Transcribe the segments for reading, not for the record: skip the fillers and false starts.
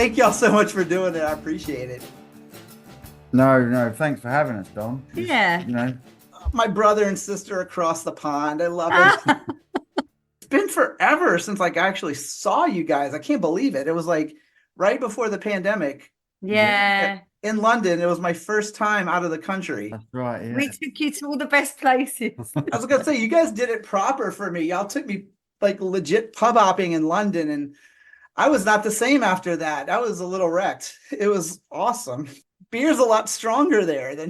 Thank y'all so much for doing it. I appreciate it. No, thanks for having us, Don. Yeah. My brother and sister across the pond. I love it. It's been forever since I actually saw you guys. I can't believe it. It was like right before the pandemic. Yeah. In London. It was my first time out of the country. That's right. Yeah. We took you to all the best places. I was gonna say, you guys did it proper for me. Y'all took me like legit pub hopping in London, and I was not the same after that. I was a little wrecked. It was awesome. Beer's a lot stronger there than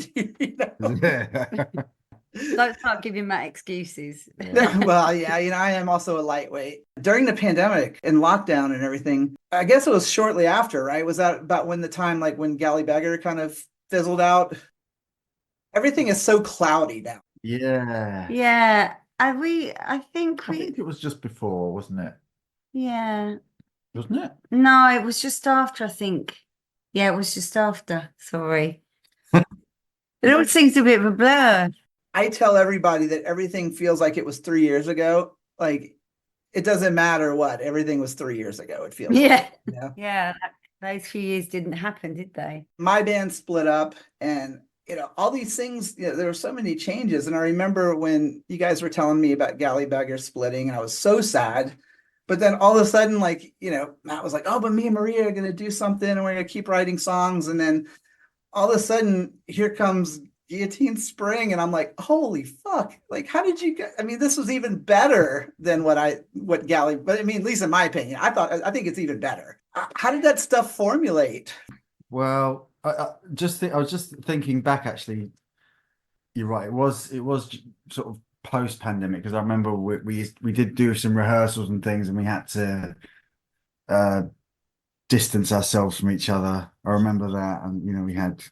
Don't start giving Matt excuses. Well, yeah, I am also a lightweight. During the pandemic and lockdown and everything, I guess it was shortly after, right? Was that about when the time, like when Galley Beggar kind of fizzled out? Everything is so cloudy now. Yeah. Yeah. I think it was just before, wasn't it? Yeah. Wasn't it? No, it was just after, I think. Yeah, it was just after. Sorry. It all seems a bit of a blur. I tell everybody that everything feels like it was 3 years ago. Like it doesn't matter what, everything was 3 years ago. It feels Yeah. like, Yeah. Those few years didn't happen, did they? My band split up, and all these things, there were so many changes. And I remember when you guys were telling me about Galley Beggar splitting, and I was so sad. But then all of a sudden, like, Matt was like, oh, but me and Maria are going to do something and we're going to keep writing songs. And then all of a sudden, here comes Guillotine Spring. And I'm like, holy fuck. Like, how did you get? I mean, this was even better than what Galley, but I mean, at least in my opinion, I think it's even better. How did that stuff formulate? Well, I was just thinking back, actually. You're right. It was sort of post-pandemic, because I remember we did do some rehearsals and things, and we had to distance ourselves from each other. I remember that, and we had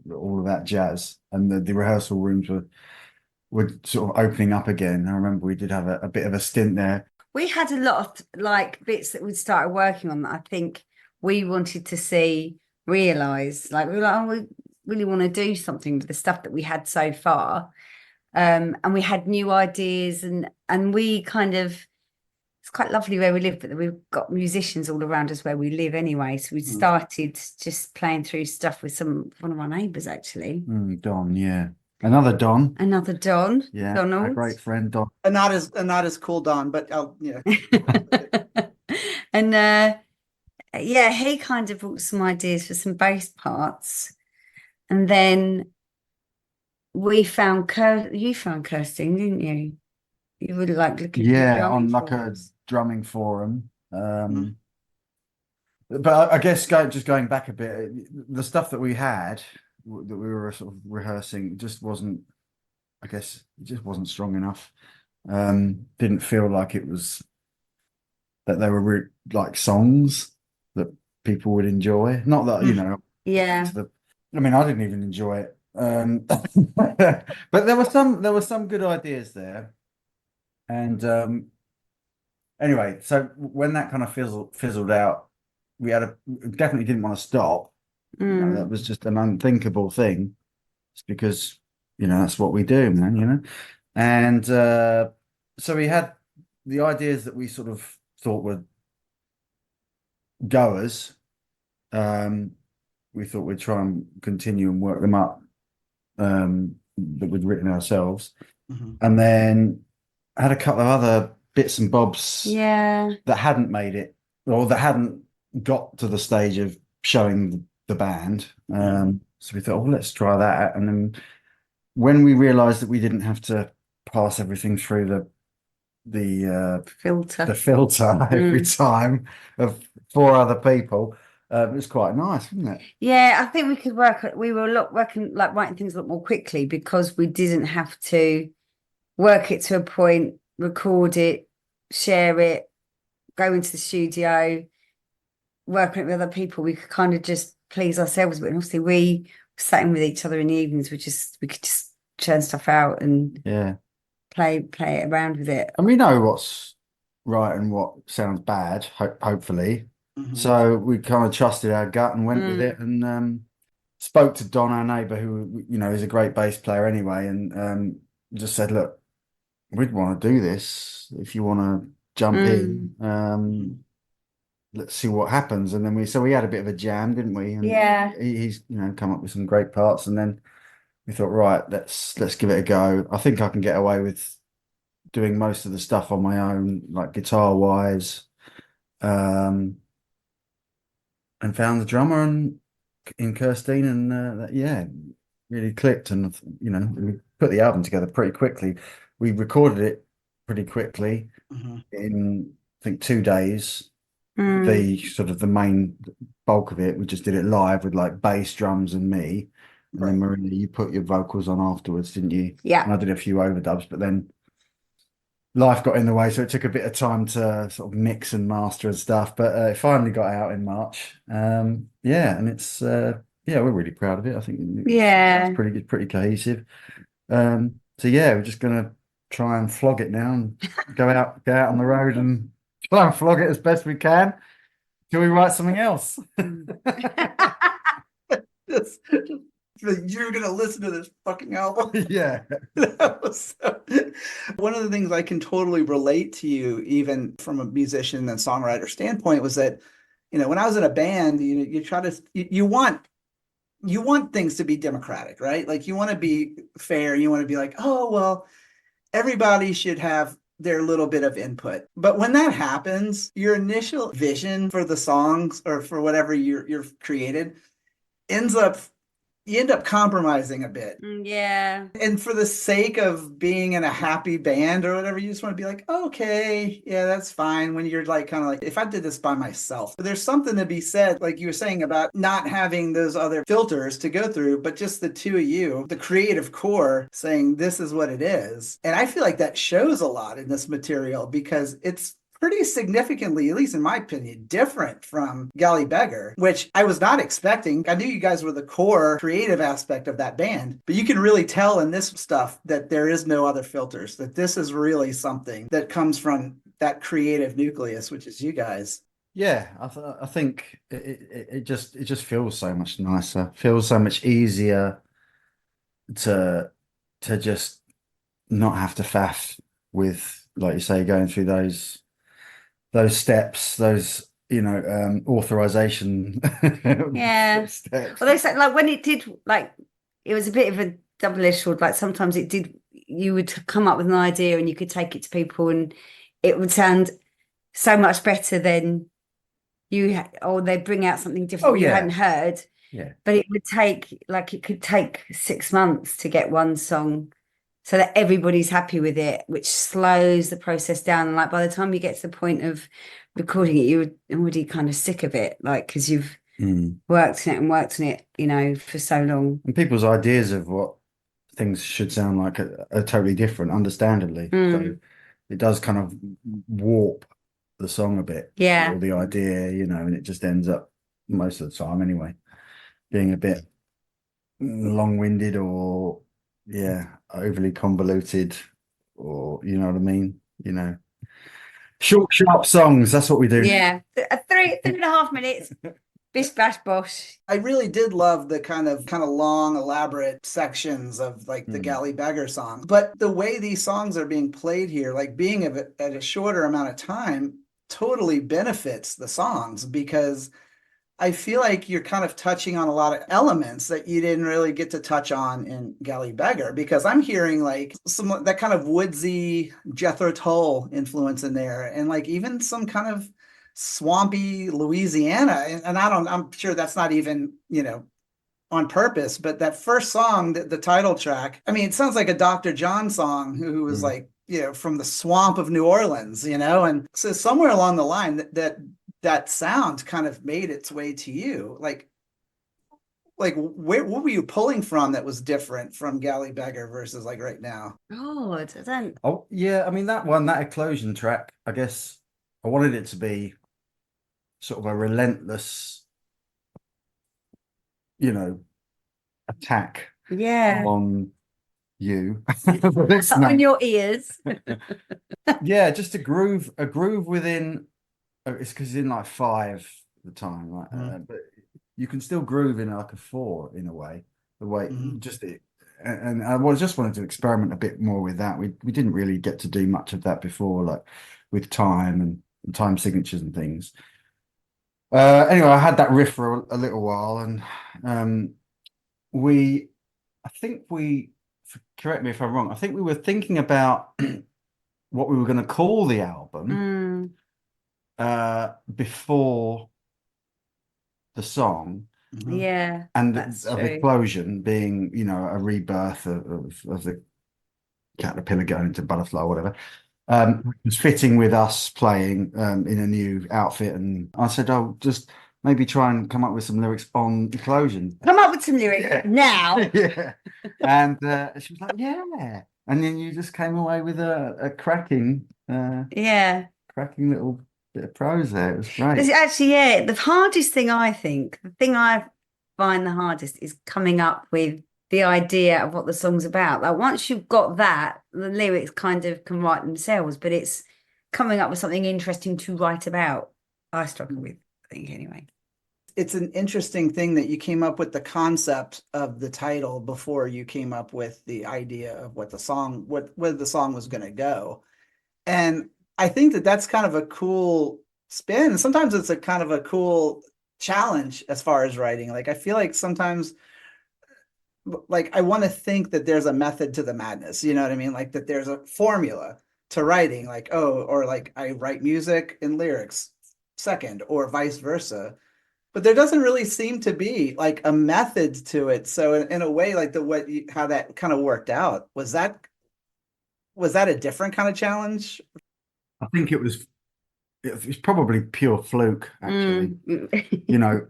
all of that jazz, and the rehearsal rooms were sort of opening up again. I remember we did have a bit of a stint there. We had a lot of like bits that we started working on that I think we wanted to realize. Like we were like, oh, we really want to do something with the stuff that we had so far. And we had new ideas, and we kind of, it's quite lovely where we live, but we've got musicians all around us where we live anyway. So we started just playing through stuff with one of our neighbours, actually. Don, yeah. Another Don. Yeah. Donald. A great friend, Don. And not as cool Don, but yeah. And yeah, he kind of brought some ideas for some bass parts. And then you found Kirsting, didn't you? You would like looking on like a drumming forum. But I guess going back a bit, the stuff that we had, that we were sort of rehearsing, just wasn't, I guess it just wasn't strong enough. Didn't feel like it was, that they were like songs that people would enjoy. Not that, Yeah. I mean, I didn't even enjoy it. But there were some good ideas there. And anyway, so when that kind of fizzled out, we definitely didn't want to stop. That was just an unthinkable thing. It's because, that's what we do, man, And so we had the ideas that we sort of thought were goers. We thought we'd try and continue and work them up, that we'd written ourselves. And then I had a couple of other bits and bobs that hadn't made it, or that hadn't got to the stage of showing the band. So we thought, let's try that. And then when we realized that we didn't have to pass everything through the filter every time of 4 other people, it was quite nice, wasn't it? Yeah, I think we could we were working, like writing things a lot more quickly, because we didn't have to work it to a point, record it, share it, go into the studio, work on it with other people. We could kind of just please ourselves. But obviously we sat in with each other in the evenings. We could just churn stuff out and play it around with it. And we know what's right and what sounds bad, hopefully. So we kind of trusted our gut and went with it, and spoke to Don, our neighbour, who is a great bass player anyway, and just said, look, we'd want to do this if you want to jump in. let's see what happens. And then we had a bit of a jam, didn't we? And Yeah. he's come up with some great parts, and then we thought, right, let's give it a go. I think I can get away with doing most of the stuff on my own, like guitar wise. And found the drummer in Kirstine, and really clicked. And we put the album together pretty quickly. We recorded it pretty quickly in, I think, 2 days. The sort of the main bulk of it, we just did it live with like bass, drums, and me. And then Maria, you put your vocals on afterwards, didn't you? Yeah. And I did a few overdubs, but then life got in the way, so it took a bit of time to sort of mix and master and stuff. But it finally got out in March. And it's we're really proud of it. I think it's pretty cohesive. So we're just gonna try and flog it now and go out on the road and try and flog it as best we can till we write something else. You're gonna listen to this fucking album. Yeah. One of the things I can totally relate to you, even from a musician and songwriter standpoint, was that, when I was in a band, you try to, you want things to be democratic, right? Like you want to be fair. You want to be like, oh, well, everybody should have their little bit of input. But when that happens, your initial vision for the songs or for whatever you've created you end up compromising a bit. Yeah. And for the sake of being in a happy band or whatever, you just want to be like, okay, yeah, that's fine. When you're like, kind of like, if I did this by myself, there's something to be said, like you were saying, about not having those other filters to go through, but just the two of you, the creative core, saying this is what it is. And I feel like that shows a lot in this material because it's pretty significantly, at least in my opinion, different from Galley Beggar, which I was not expecting. I knew you guys were the core creative aspect of that band, but you can really tell in this stuff that there is no other filters, that this is really something that comes from that creative nucleus, which is you guys. Yeah, I think it just feels so much nicer, feels so much easier to just not have to faff with, like you say, going through those steps, those authorization steps. Well, they said like when it did, like it was a bit of a double-edged sword. Like sometimes you would come up with an idea and you could take it to people and it would sound so much better than or they'd bring out something different you hadn't heard. Yeah. But it could take 6 months to get one song so that everybody's happy with it, which slows the process down. And like by the time you get to the point of recording it, you're already kind of sick of it, like because you've worked on it, for so long. And people's ideas of what things should sound like are totally different, understandably. So it does kind of warp the song a bit, or the idea, and it just ends up most of the time anyway being a bit long-winded or overly convoluted, or you know what I mean, short, sharp songs. That's what we do. Yeah, 3.5 minutes. Bish bash bosh. I really did love the kind of long, elaborate sections of like the Galley Beggar songs. But the way these songs are being played here, like being at a shorter amount of time, totally benefits the songs, because I feel like you're kind of touching on a lot of elements that you didn't really get to touch on in Galley Beggar, because I'm hearing like some that kind of woodsy Jethro Tull influence in there, and like even some kind of swampy Louisiana. And I'm sure that's not even, on purpose, but that first song, the title track, I mean, it sounds like a Dr. John song who was like, from the swamp of New Orleans, and so somewhere along the line that sound kind of made its way to you. Like what were you pulling from that was different from Galley Beggar versus like right now? Oh, yeah, I mean that Ecolision track, I guess I wanted it to be sort of a relentless, attack on you. On your ears. Yeah, just a groove within. It's because it's in like 5 at the time, right? But you can still groove in like a 4 in a way. The way and I just wanted to experiment a bit more with that. We didn't really get to do much of that before, like with time and time signatures and things. Anyway, I had that riff for a little while, and we, I think we, correct me if I'm wrong, I think we were thinking about what we were going to call the album before the song. Yeah, and that's of true. Eclosion being, you know, a rebirth of the caterpillar going into butterfly or whatever. It was fitting with us playing in a new outfit, and I said, "Oh, just maybe try and come up with some lyrics on Eclosion." Come up with some lyrics now. Yeah, and she was like, "Yeah," and then you just came away with a cracking, cracking little bit of prose there. It was great. It's actually, the hardest thing, I think, the thing I find the hardest is coming up with the idea of what the song's about. Like once you've got that, the lyrics kind of can write themselves, but it's coming up with something interesting to write about. I struggle with, I think, anyway. It's an interesting thing that you came up with the concept of the title before you came up with the idea of what the song, where the song was going to go. And I think that that's kind of a cool spin. Sometimes it's a kind of a cool challenge as far as writing. Like I feel like sometimes, like I want to think that there's a method to the madness. You know what I mean? Like that there's a formula to writing. Like, oh, or like I write music and lyrics second, or vice versa. But there doesn't really seem to be like a method to it. So in a way, like how that kind of worked out, was that a different kind of challenge? I think it was probably pure fluke, actually. You know,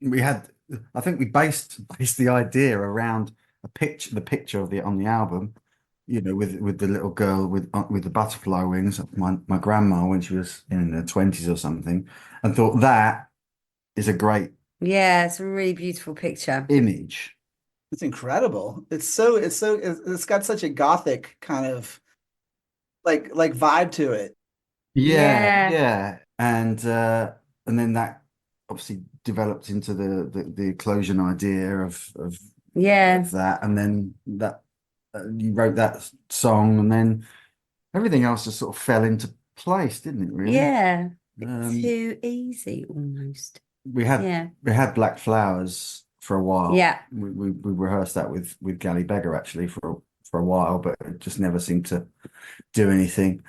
we had, I think we based the idea around the picture of on the album, you know, with the little girl with the butterfly wings, my grandma when she was in her 20s or something, and thought that is a great it's a really beautiful picture image. It's incredible. It's got such a gothic kind of like vibe to it. Yeah. And then that obviously developed into the Eclosion idea of that, and then that you wrote that song, and then everything else just sort of fell into place, didn't it, really? Too easy almost. We had Black Flowers for a while. We rehearsed that with Galley Beggar actually for a while, but it just never seemed to do anything.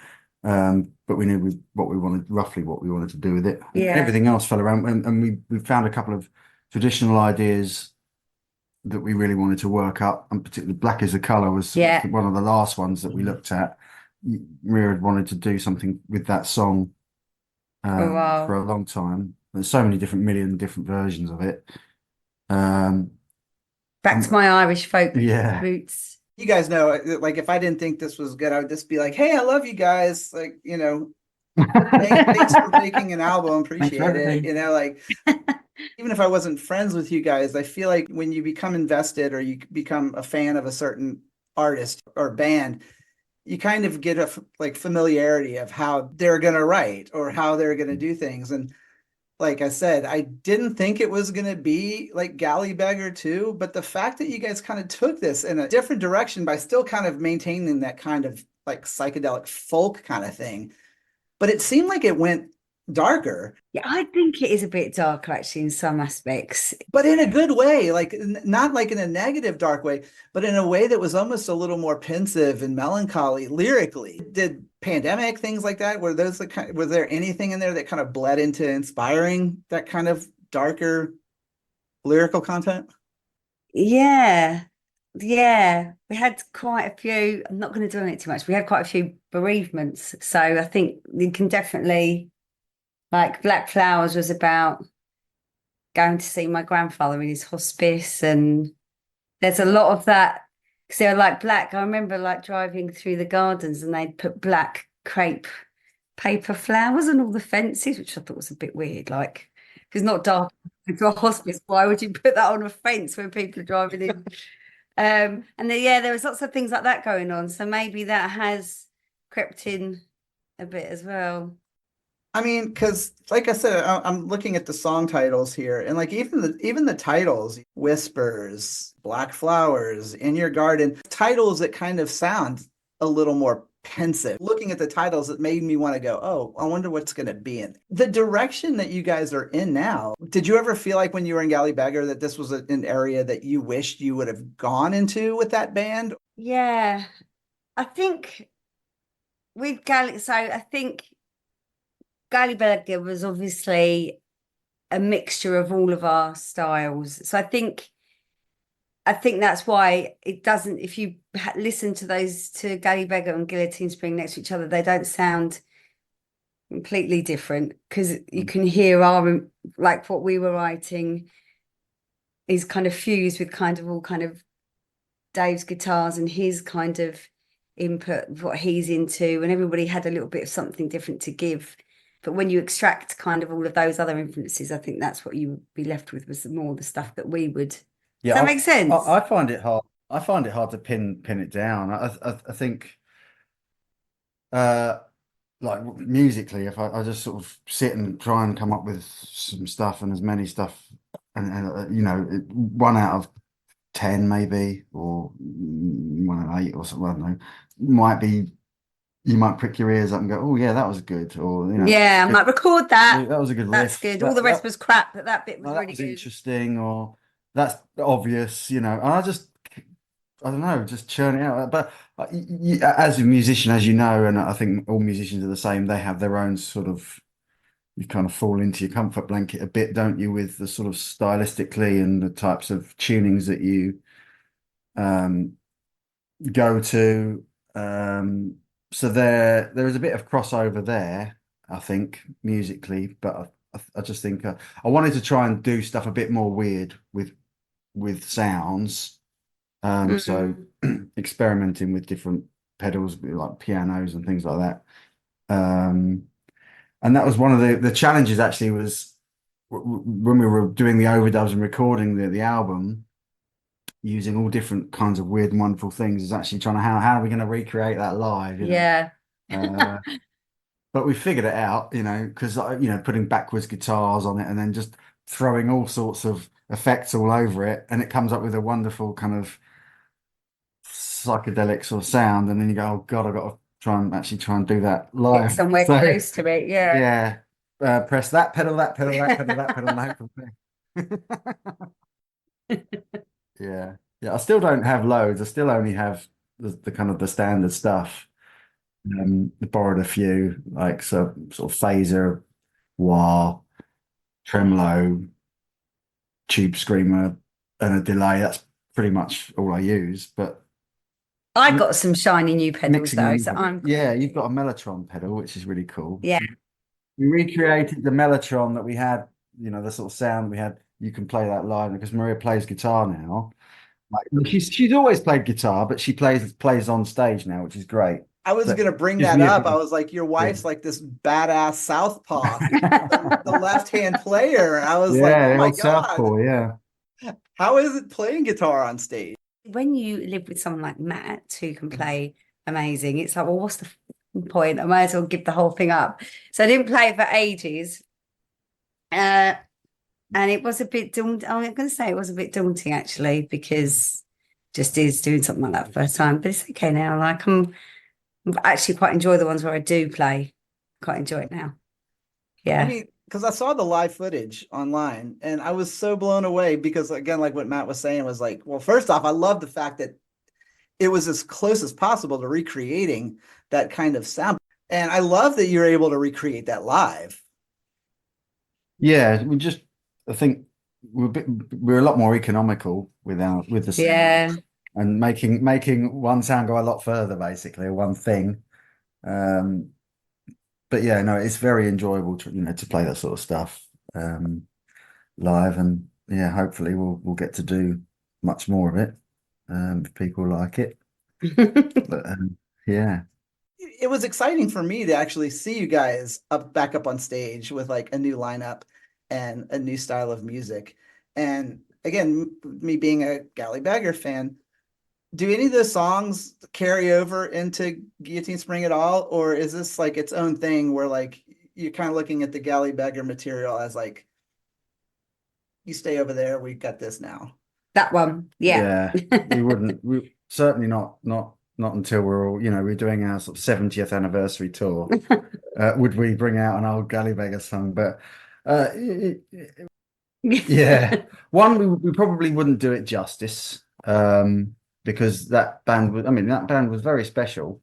But we knew roughly what we wanted to do with it. Everything else fell around, and we found a couple of traditional ideas that we really wanted to work up, and particularly Black is the Colour was one of the last ones that we looked at. Maria had wanted to do something with that song for a long time. There's so many million different versions of it. Back to my Irish folk roots. You guys know, like if I didn't think this was good, I would just be like, "Hey, I love you guys. Like, you know, thanks for making an album. Appreciate it." You know, like even if I wasn't friends with you guys, I feel like when you become invested or you become a fan of a certain artist or band, you kind of get a like familiarity of how they're going to write or how they're going to do things. And like I said, I didn't think it was going to be like Galley Beggar too, but the fact that you guys kind of took this in a different direction by still kind of maintaining that kind of like psychedelic folk kind of thing, but it seemed like it went darker. Yeah, I think it is a bit darker actually in some aspects, but in a good way, like not like in a negative dark way, but in a way that was almost a little more pensive and melancholy lyrically. Did pandemic things like that, was there anything in there that kind of bled into inspiring that kind of darker lyrical content? We had quite a few. I'm not going to do it too much. We had quite a few bereavements, so I think you can definitely, like Black Flowers was about going to see my grandfather in his hospice, and there's a lot of that because they were like black. I remember like driving through the gardens and they'd put black crepe paper flowers on all the fences, which I thought was a bit weird. Like, if it's not dark into a hospice, why would you put that on a fence when people are driving in? And then, there was lots of things like that going on. So maybe that has crept in a bit as well. I mean, because like I said, I'm looking at the song titles here, and like even the titles, Whispers, Black Flowers, In Your Garden, titles that kind of sound a little more pensive. Looking at the titles, it made me want to go, oh, I wonder what's going to be in the direction that you guys are in now. Did you ever feel like when you were in Galley Beggar that this was an area that you wished you would have gone into with that band? Yeah, I think with Galley, so I think Galley Beggar was obviously a mixture of all of our styles. So I think that's why it doesn't, if you listen to those, to Galley Beggar and Guillotine Spring next to each other, they don't sound completely different, because you can hear our, like what we were writing is kind of fused with kind of all kind of Dave's guitars and his kind of input, what he's into, and everybody had a little bit of something different to give. But when you extract kind of all of those other influences, I think that's what you would be left with, was more the stuff that we would. Yeah, Does that make sense? I find it hard. I find it hard to pin it down. I think, like musically, if I just sort of sit and try and come up with some stuff and as many stuff, and you know, 1 out of 10 maybe, or 1 out of 8 or something. I don't know. Might be, you might prick your ears up and go, "Oh yeah, that was good," or you know, yeah, I might record that. that was a good riff. That's good. All the rest was crap, but that bit was really good. Interesting, or that's obvious, you know. And I don't know, just churn it out. But as a musician, as you know, and I think all musicians are the same, they have their own sort of, you kind of fall into your comfort blanket a bit, don't you, with the sort of stylistically and the types of tunings that you go to. So there is a bit of crossover there, I think, musically, but I just think I wanted to try and do stuff a bit more weird with sounds. So experimenting with different pedals, like pianos and things like that. And that was one of the challenges, actually, was when we were doing the overdubs and recording the album, using all different kinds of weird and wonderful things, is actually trying to, how are we going to recreate that live? Yeah. But we figured it out, you know, because, you know, putting backwards guitars on it and then just throwing all sorts of effects all over it, and it comes up with a wonderful kind of psychedelic sort of sound. And then you go, oh God, I've got to try and do that live. Get somewhere close to it, yeah. Yeah. Press that pedal, that pedal, that pedal, that pedal, and hope. Yeah. I still don't have loads. I still only have the kind of the standard stuff. I borrowed a few, like sort of phaser, wah, tremolo, tube screamer, and a delay. That's pretty much all I use. But I got some shiny new pedals though, so you've got a Mellotron pedal, which is really cool. Yeah. We recreated the Mellotron that we had, you know, the sort of sound we had. You can play that live because Maria plays guitar now. Like, she's always played guitar, but she plays on stage now, which is great. I was going to bring that up. I was like, your wife's like this badass southpaw, the left-hand player. I was like, oh my God. Southpaw, yeah. How is it playing guitar on stage? When you live with someone like Matt who can play amazing, it's like, well, what's the point? I might as well give the whole thing up. So I didn't play it for ages. And it was a bit daunting. I'm going to say it was a bit daunting, actually, because just is doing something like that first time. But it's okay now. Like, I actually quite enjoy the ones where I do play. Quite enjoy it now. Yeah. I mean, because I saw the live footage online and I was so blown away because, again, like what Matt was saying was like, well, first off, I love the fact that it was as close as possible to recreating that kind of sound. And I love that you're able to recreate that live. Yeah, I think we're a lot more economical with the sound, and making one sound go a lot further, basically, or one thing. But yeah, no, it's very enjoyable to play that sort of stuff live, and yeah, hopefully we'll get to do much more of it if people like it. But yeah. It was exciting for me to actually see you guys back up on stage with like a new lineup and a new style of music. And again, me being a Galley Beggar fan, do any of those songs carry over into Guillotine Spring at all? Or is this like its own thing where like you're kind of looking at the Galley Beggar material as like, you stay over there, we've got this now? That one. Yeah. We wouldn't, certainly not not until we're all, we're doing our sort of 70th anniversary tour, would we bring out an old Galley Beggar song. But yeah, one, we probably wouldn't do it justice, because that band was very special.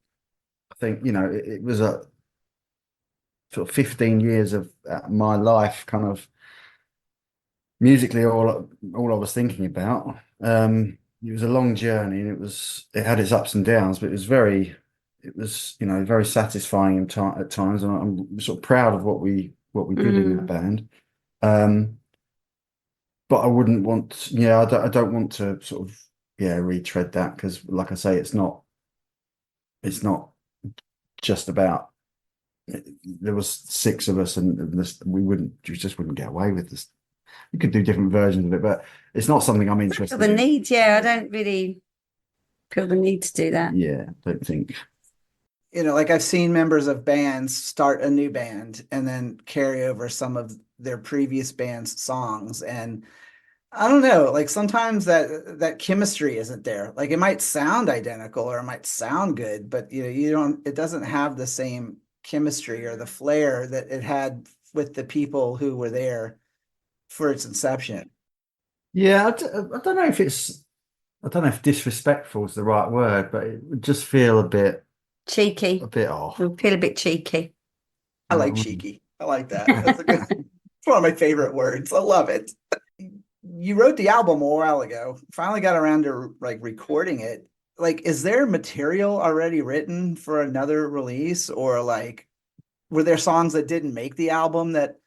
I think, it was a sort of 15 years of my life, kind of musically all I was thinking about. It was a long journey, and it had its ups and downs, but it was very satisfying at times, and I'm sort of proud of what we did in that band. But I wouldn't want, I don't want to sort of retread that, because like I say, it's not just about, there was 6 of us, and we just wouldn't get away with this. You could do different versions of it, but it's not something I'm interested The in. need, I don't really feel the need to do that. Yeah, I don't think. Like I've seen members of bands start a new band and then carry over some of their previous band's songs. And I don't know, like sometimes that chemistry isn't there. Like it might sound identical or it might sound good, but it doesn't have the same chemistry or the flair that it had with the people who were there for its inception. Yeah, I don't know if disrespectful is the right word, but it would just feel a bit cheeky, off. It would feel a bit cheeky. I like cheeky. I like that. It's one of my favorite words. I love it. You wrote the album a while ago. Finally got around to like recording it. Like, is there material already written for another release, or like were there songs that didn't make the album that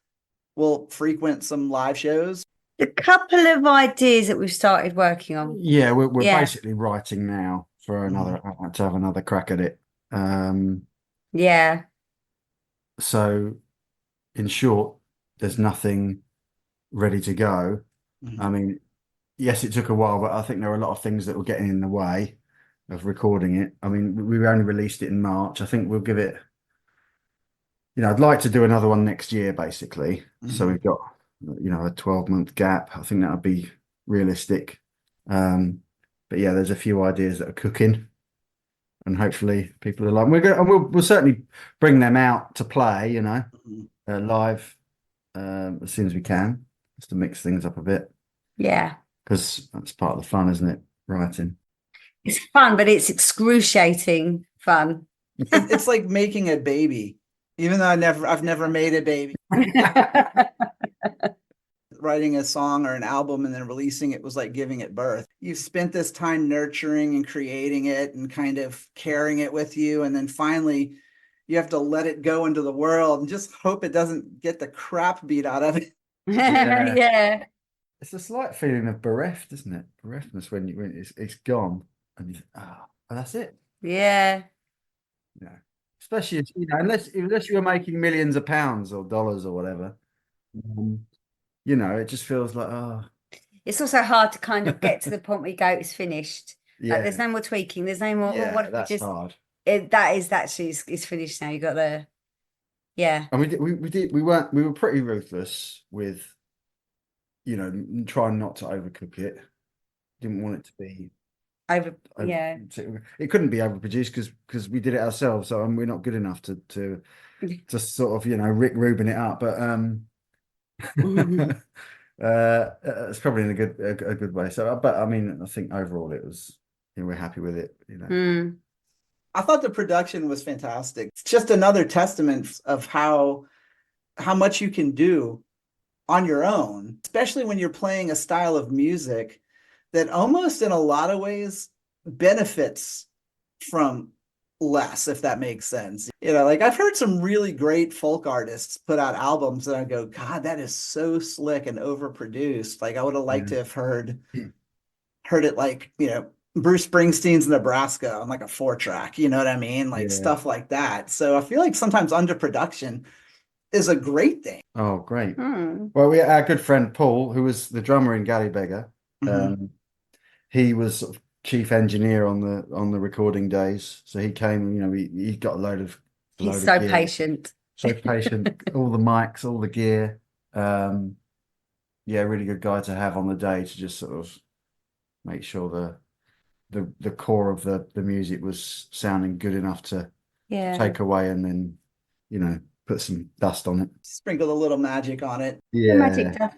will frequent some live shows? A couple of ideas that we've started working on. Yeah, we're basically writing now for to have another crack at it. Yeah. So, in short, there's nothing ready to go. I mean, yes, it took a while, but I think there were a lot of things that were getting in the way of recording it. I mean, we only released it in March. I think we'll give it, I'd like to do another one next year, basically. So we've got, a 12-month gap. I think that would be realistic. But yeah, there's a few ideas that are cooking, and hopefully people are like, we'll certainly bring them out to play, live, as soon as we can, just to mix things up a bit. Yeah. Because that's part of the fun, isn't it? Writing. It's fun, but it's excruciating fun. It's like making a baby, even though I've never made a baby. Writing a song or an album and then releasing it was like giving it birth. You've spent this time nurturing and creating it and kind of carrying it with you, and then finally you have to let it go into the world and just hope it doesn't get the crap beat out of it. Yeah. It's a slight feeling of bereft, isn't it? Bereftness when it's gone, and that's it. Yeah. Yeah. Especially, unless you were making millions of pounds or dollars or whatever, it just feels like, It's also hard to kind of get to the point where you go, it's finished. Yeah. Like there's no more tweaking. There's no more. Yeah, What if that's hard. That is actually it's finished now. You got the. Yeah. And we were pretty ruthless with, trying not to overcook it. Didn't want it to be yeah. It couldn't be overproduced because we did it ourselves, so we're not good enough to sort of Rick Rubin it up, but it's probably in a good way. So, but I mean, I think overall it was, we're happy with it. I thought the production was fantastic. It's just another testament of how much you can do on your own, especially when you're playing a style of music that almost in a lot of ways benefits from less, if that makes sense. Like I've heard some really great folk artists put out albums and I go, God, that is so slick and overproduced. Like I would have liked to have heard it like, Bruce Springsteen's Nebraska on like a 4-track, you know what I mean? Like stuff like that. So I feel like sometimes underproduction is a great thing. Oh, great. Well, our good friend Paul, who was the drummer in Galley Beggar, he was sort of chief engineer on the recording days. So he came, he got a load of He's so gear. patient. So patient, all the mics, all the gear. Really good guy to have on the day to just sort of make sure the core of the music was sounding good enough to take away and then, you know, put some dust on it. Sprinkle a little magic on it. The magic dust.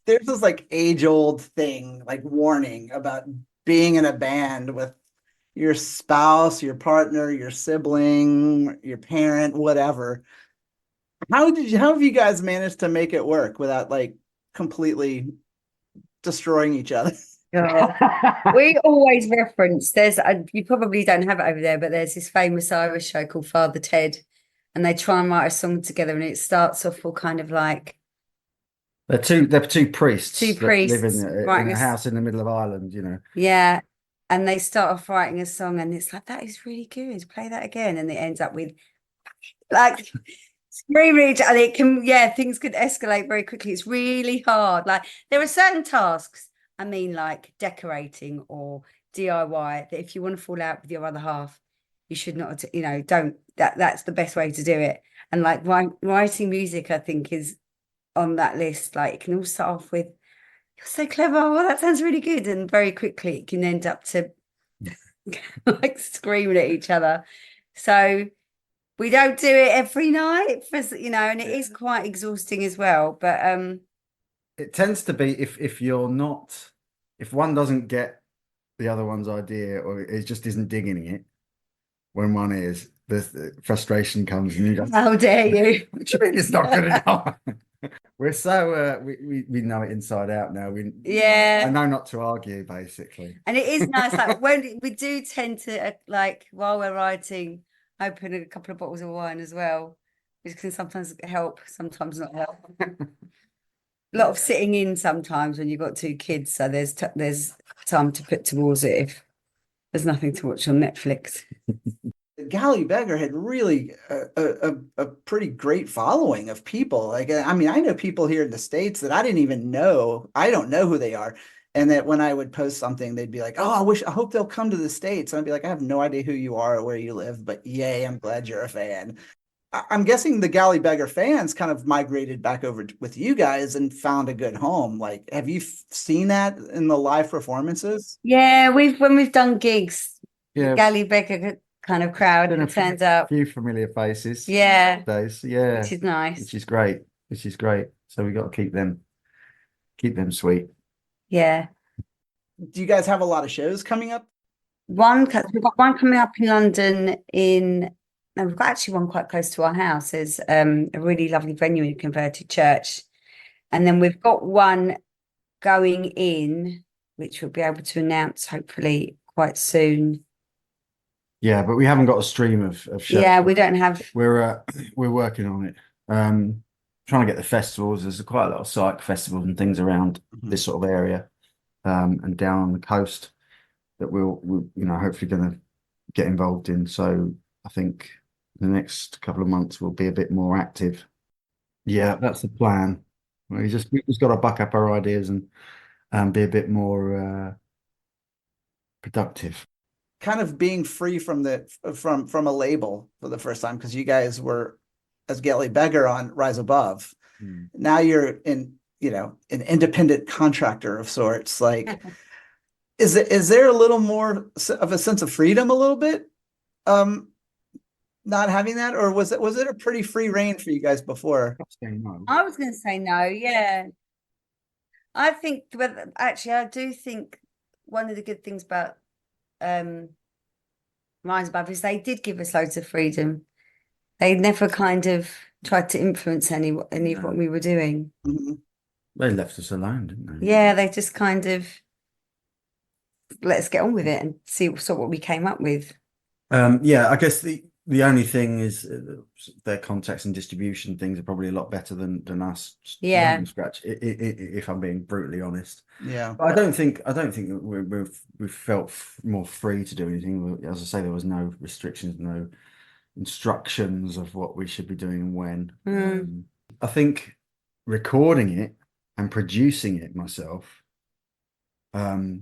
There's this like age-old thing, like warning about being in a band with your spouse, your partner, your sibling, your parent, whatever. How have you guys managed to make it work without like completely destroying each other? We always reference, you probably don't have it over there, but there's this famous Irish show called Father Ted, and they try and write a song together, and it starts off all kind of like they're two priests that live in a house in the middle of Ireland, you know. Yeah. And they start off writing a song, and it's like, that is really good. Play that again. And it ends up with like screaming, and it can, things could escalate very quickly. It's really hard. Like there are certain tasks, I mean, like decorating or DIY, that if you want to fall out with your other half, you should not, you know, that's the best way to do it. And like writing music, I think, is on that list. Like it can all start off with, "You're so clever. Well, that sounds really good." And very quickly it can end up to like screaming at each other. So we don't do it every night, you know, and it is quite exhausting as well. But it tends to be if one doesn't get the other one's idea, or it just isn't digging it when one is, the frustration comes and you go, "How dare you?" What do you mean it's not good enough? We're so we know it inside out now. I know not to argue, basically. And it is nice, like when we do tend to like while we're writing, open a couple of bottles of wine as well, which can sometimes help, sometimes not help. A lot of sitting in sometimes when you've got two kids, so there's time to put towards it if there's nothing to watch on Netflix. Galley Beggar had really a pretty great following of people. Like, I mean, I know people here in the States that I didn't even know. I don't know who they are. And that when I would post something, they'd be like, "Oh, I hope they'll come to the States." And I'd be like, "I have no idea who you are or where you live, but yay, I'm glad you're a fan." I'm guessing the Galley Beggar fans kind of migrated back over with you guys and found a good home. Like, have you seen that in the live performances? Yeah, when we've done gigs, the Galley Beggar kind of crowd turns up. A few familiar faces. Yeah. Days. Yeah. Which is nice. Which is great. So we got to keep them sweet. Yeah. Do you guys have a lot of shows coming up? We've got one coming up in London and we've got actually one quite close to our house. There's a really lovely venue in a converted church. And then we've got one going in, which we'll be able to announce hopefully quite soon. Yeah, but we haven't got a stream of shows. Yeah, we don't have. We're working on it. Trying to get the festivals. There's quite a lot of psych festivals and things around this sort of area, and down on the coast that we'll you know, hopefully going to get involved in. So I think the next couple of months we'll be a bit more active. Yeah, that's the plan. We just got to buck up our ideas and be a bit more productive. Kind of being free from from a label for the first time, because you guys were as Galley Beggar on Rise Above. Now you're in, you know, an independent contractor of sorts. Like, is there a little more of a sense of freedom, a little bit, not having that, or was it a pretty free reign for you guys before? I was going to say no. Yeah, I think, actually, I do think one of the good things about Rise Above is they did give us loads of freedom. They never kind of tried to influence any of what we were doing. They left us alone, didn't they? Yeah, they just kind of let us get on with it and see what we came up with. Yeah, I guess the only thing is their contacts and distribution things are probably a lot better than us. Yeah, from scratch. If I'm being brutally honest. Yeah, but I don't think we've felt more free to do anything. As I say, there was no restrictions, no instructions of what we should be doing and when. I think recording it and producing it myself, I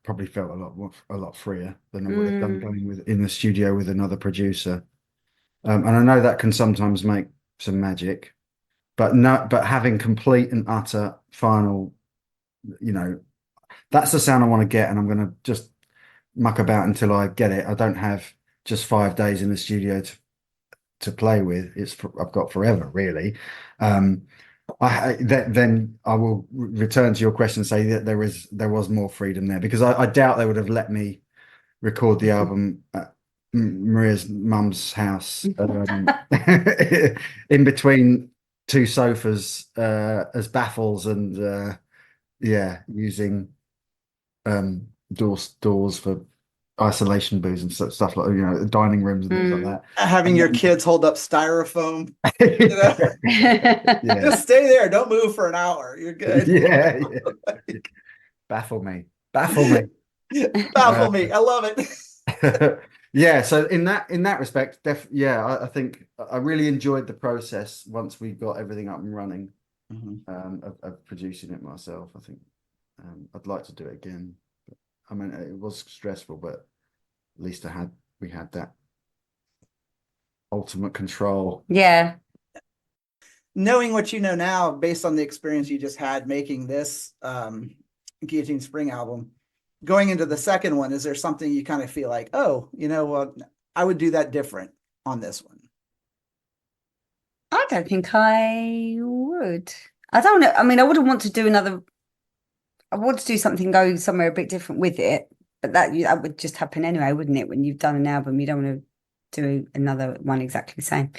probably felt a lot freer than I would have done going in the studio with another producer. And I know that can sometimes make some magic, but having complete and utter final, you know, That's the sound I want to get, and I'm going to just muck about until I get it. I don't have just 5 days in the studio to play with. I've got forever, really. Then I will return to your question and say that there was more freedom there, because I doubt they would have let me record the album at Maria's mum's house in between two sofas as baffles, and using doors for isolation booths and stuff like, dining rooms and things like that. Having your kids hold up styrofoam, just stay there, don't move for an hour, you're good. Yeah. Baffle me. Baffle me. I love it. Yeah, so in that respect, I think I really enjoyed the process once we got everything up and running, of producing it myself. I think I'd like to do it again. I mean, it was stressful, but at least we had that ultimate control. Yeah. Knowing what you know now, based on the experience you just had making this Guillotine Spring album, going into the second one, is there something you kind of feel like, oh, I would do that different on this one? I don't think I would. I don't know. I mean, I wouldn't want to do another. I want to do something, go somewhere a bit different with it, but that would just happen anyway, wouldn't it? When you've done an album, you don't want to do another one exactly the same.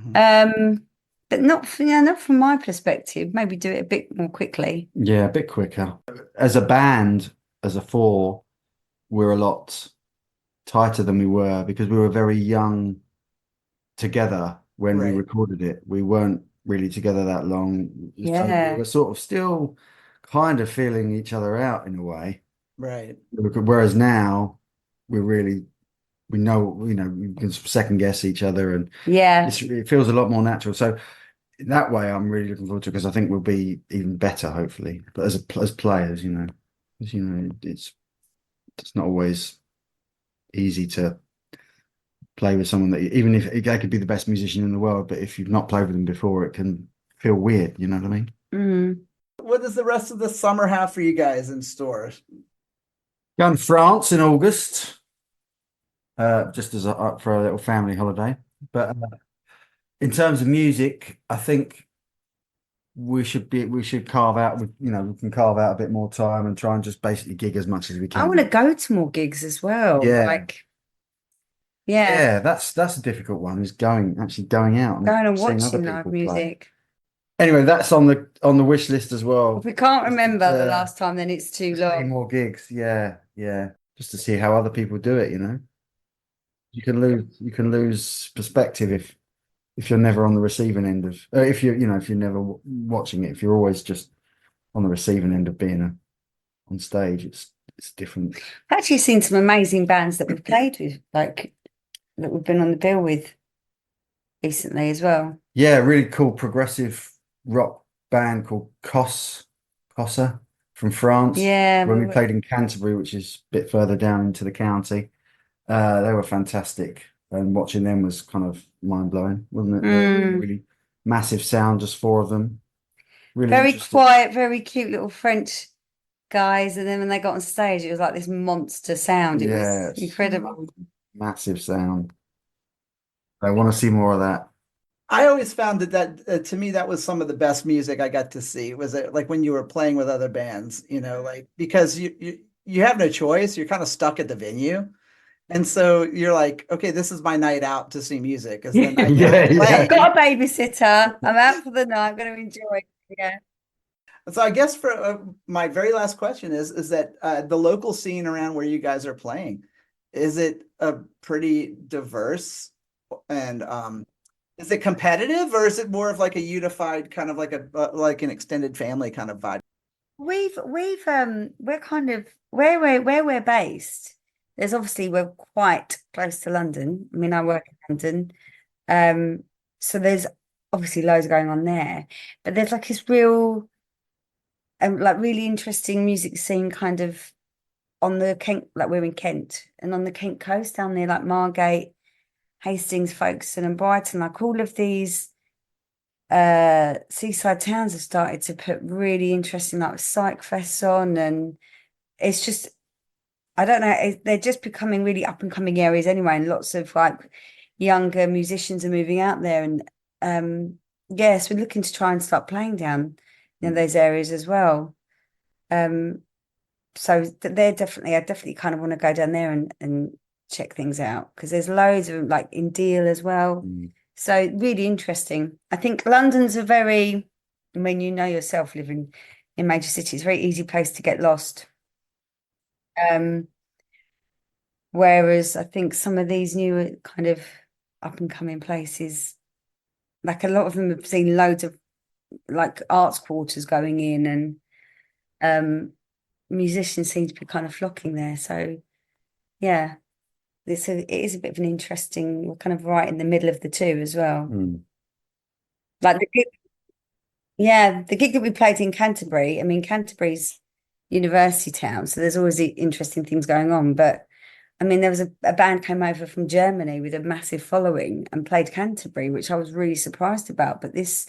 But not from my perspective. Maybe do it a bit more quickly. Yeah, a bit quicker. As a band, as a four, we're a lot tighter than we were, because we were very young together when we recorded it. We weren't really together that long. So we were sort of still kind of feeling each other out in a way. Right. Whereas now we know, we can second guess each other, and it feels a lot more natural. So in that way, I'm really looking forward to it, because I think we'll be even better, hopefully. But as players, it's not always easy to play with someone that, even if they could be the best musician in the world, but if you've not played with them before, it can feel weird. You know what I mean? Mm. What does the rest of the summer have for you guys in store? Going to France in August, just for a little family holiday. But in terms of music, I think we should carve out, we can carve out a bit more time and try and just basically gig as much as we can. I want to go to more gigs as well. That's a difficult one, is actually going out and going and seeing watching other live people music. play. Anyway, that's on the wish list as well. If we can't remember the last time, then it's too long. More gigs, yeah, just to see how other people do it. You can lose perspective if you're never on the receiving end of, if you're never watching it. If you're always just on the receiving end of being on stage, it's different. I've actually seen some amazing bands that we've played with, like that we've been on the bill with recently as well. Yeah, really cool progressive rock band called Cossa from France. Yeah, when we played in Canterbury, which is a bit further down into the county, they were fantastic, and watching them was kind of mind-blowing, wasn't it? Really massive sound, just four of them. Really very quiet, very cute little French guys, and then when they got on stage, it was like this monster sound. It was incredible. Massive sound. I want to see more of that. I always found that to me, that was some of the best music I got to see. Was it like when you were playing with other bands, like, because you have no choice. You're kind of stuck at the venue. And so you're like, okay, this is my night out to see music. Because then I've got a babysitter. I'm out for the night. I'm going to enjoy it. Yeah. So I guess for my very last question is that the local scene around where you guys are playing, is it a pretty diverse, and is it competitive, or is it more of like a unified kind of like an extended family kind of vibe? We're kind of where we're based. There's obviously, we're quite close to London. I mean, I work in London, so there's obviously loads going on there. But there's like this real, like really interesting music scene kind of on the Kent, like we're in Kent, and on the Kent coast down there, like Margate, Hastings, Folkestone, and Brighton, like all of these seaside towns have started to put really interesting like Psych Fests on, and it's just, I don't know, they're just becoming really up and coming areas anyway, and lots of like younger musicians are moving out there, and yes, we're looking to try and start playing down in those areas as well. So they're definitely, I definitely kind of want to go down there and check things out, because there's loads of them, like in Deal as well. So really interesting. I think London's a very, I mean, you know yourself, living in major cities, very easy place to get lost. Whereas I think some of these new kind of up and coming places, like a lot of them have seen loads of like arts quarters going in, and musicians seem to be kind of flocking there. So yeah, it is a bit of an interesting, we're kind of right in the middle of the two as well. Like the gig that we played in Canterbury, I mean, Canterbury's university town, so there's always interesting things going on. But I mean, there was a band came over from Germany with a massive following and played Canterbury, which I was really surprised about. But this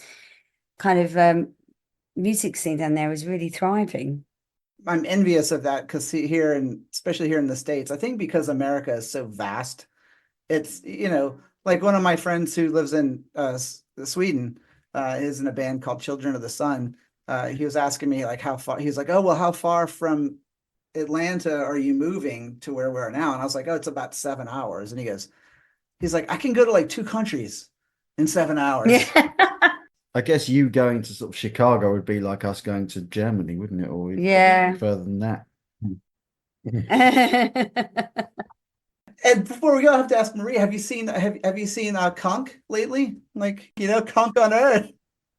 kind of music scene down there is really thriving. I'm envious of that, because here, and especially here in the States, I think because America is so vast, it's, like one of my friends who lives in Sweden is in a band called Children of the Sun. He was asking me like how far, he's like, oh, well, how far from Atlanta are you moving to where we're now? And I was like, oh, it's about 7 hours. And he's like, I can go to like 2 countries in 7 hours. Yeah. I guess you going to sort of Chicago would be like us going to Germany, wouldn't it? Or further than that. And before we go, I have to ask Maria, have you seen Cunk lately? Like, Cunk on Earth.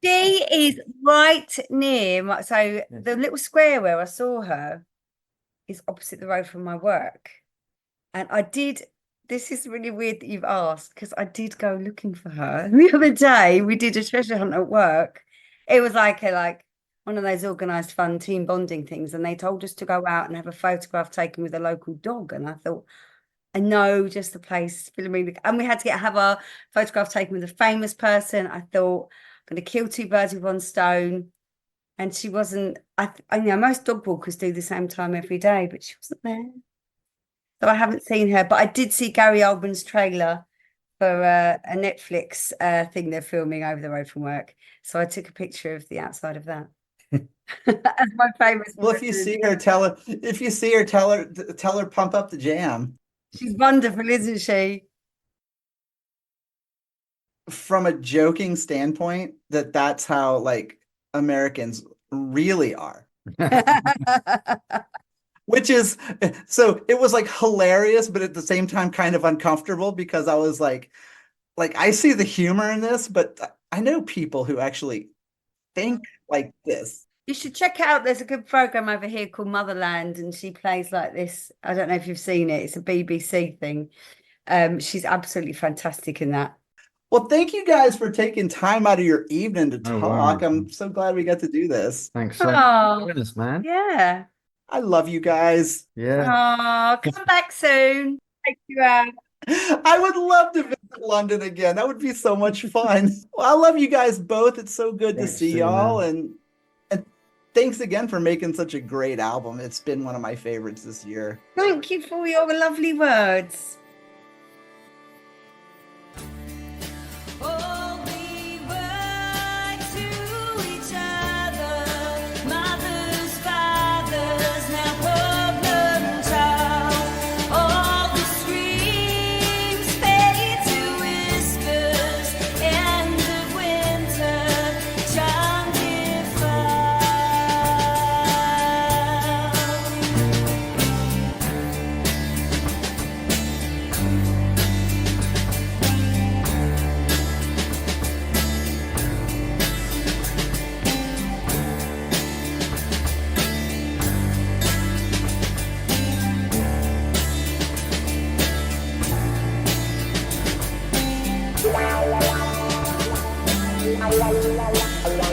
She is right near the little square where I saw her is opposite the road from my work. And this is really weird that you've asked, because I did go looking for her. The other day, we did a treasure hunt at work. It was like one of those organised fun team bonding things. And they told us to go out and have a photograph taken with a local dog. And I thought, I know just the place, Wilhelmina. And we had to have our photograph taken with a famous person. I thought, I'm going to kill 2 birds with 1 stone. And she wasn't, most dog walkers do the same time every day, but she wasn't there. So I haven't seen her, but I did see Gary Oldman's trailer for a Netflix thing they're filming over the road from work. So I took a picture of the outside of that. As my favourite. Well, if you see her, tell her pump up the jam. She's wonderful, isn't she? From a joking standpoint, that's how like Americans really are. Which is, so it was like hilarious, but at the same time kind of uncomfortable, because I was like I see the humor in this, but I know people who actually think like this. You should check out, there's a good program over here called Motherland, and she plays like this. I don't know if you've seen it. It's a BBC thing. She's absolutely fantastic in that. Well, thank you guys for taking time out of your evening to talk. Wow. I'm so glad we got to do this. Thanks so much for joining us, man. Yeah. I love you guys. Yeah. Oh, come back soon. Take you out. I would love to visit London again. That would be so much fun. Well, I love you guys both. It's so good to see y'all. And thanks again for making such a great album. It's been one of my favorites this year. Thank you for your lovely words. La la la la la.